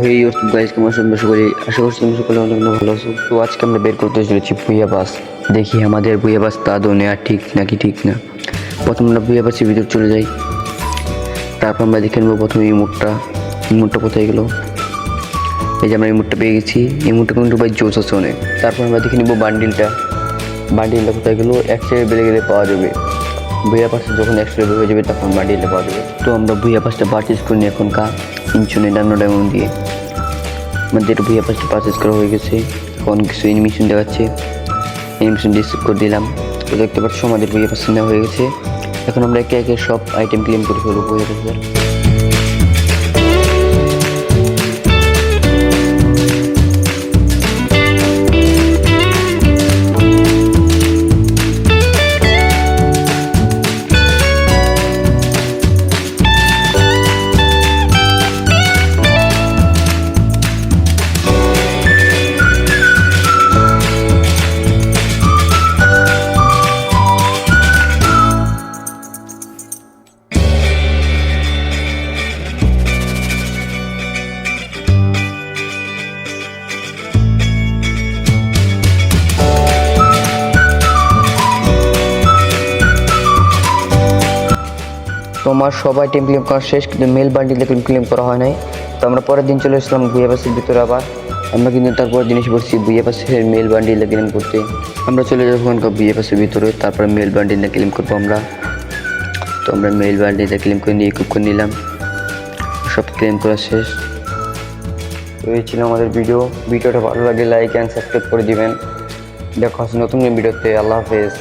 হেই WhatsApp guys, কেমন আছেন? আশা করছি তোমরা সকলে অনেক অনেক ভালো আছো। তো আজকে আমরা বের করতে চলেছি ভুইয়া বাস। দেখি আমাদের ভুইয়া বাস আদৌ নেওয়া ঠিক নাকি ঠিক না। প্রথম আমরা ভুইয়া বাসের ভিতর চলে যাই, তারপর আমরা দেখে নেবো প্রথমে এই মুডটা কোথায় গেল। এই যে আমরা এই মুডটা পেয়ে গেছি, এই মুডটা কিন্তু ভাই জোস আছে অনেক। তারপর আমরা দেখে নেবো বান্ডিলটা কোথায় গেলো। একসাথে বেড়ে গেলে পাওয়া যাবে ভুইয়া পাস, যখন একশো হয়ে যাবে তখন বান্ডিলটা পাওয়া যাবে। তো আমরা ভুইয়া পাসটা পারচেস করি নি এখন 399 ডায়মন্ড দিয়ে। আমাদের ভুইয়া পাসটা পারচেস করা হয়ে গেছে। এখন কিছু অ্যানিমেশন দেখাচ্ছে, অ্যানিমেশন ডিসক্রিপ করে দিলাম। তো দেখতে পাচ্ছ আমাদের ভুইয়া পাস নেওয়া হয়ে গেছে। এখন আমরা একে একে সব আইটেম ক্লেম করে ফেলবো ভুইয়া পাসের। তো আমার সব আইটেম ক্লেম করা শেষ, কিন্তু মেল বান্ডিলে ক্লেম করা হয় নাই। তো আমরা পরের দিন চলে আসলাম ভুইয়া পাসের ভিতরে। আবার আমরা কিন্তু তারপরের দিন এসে পড়ছি ভুইয়া পাসের মেল বান্ডিলে ক্লেম করতে। আমরা চলে যাবো ওখানকার ভুইয়া পাসের ভিতরে, তারপরে মেল বান্ডিলে ক্লেম করবো আমরা। তো আমরা মেল বান্ডিলে ক্লেম করে নিয়ে ইকুইপ করে নিলাম। সব ক্লেম করা শেষ। তো এই ছিল আমাদের ভিডিওটা ভালো লাগে লাইক অ্যান্ড সাবস্ক্রাইব করে দিবেন। দেখা হচ্ছে নতুন ভিডিওতে। আল্লাহ হাফেজ।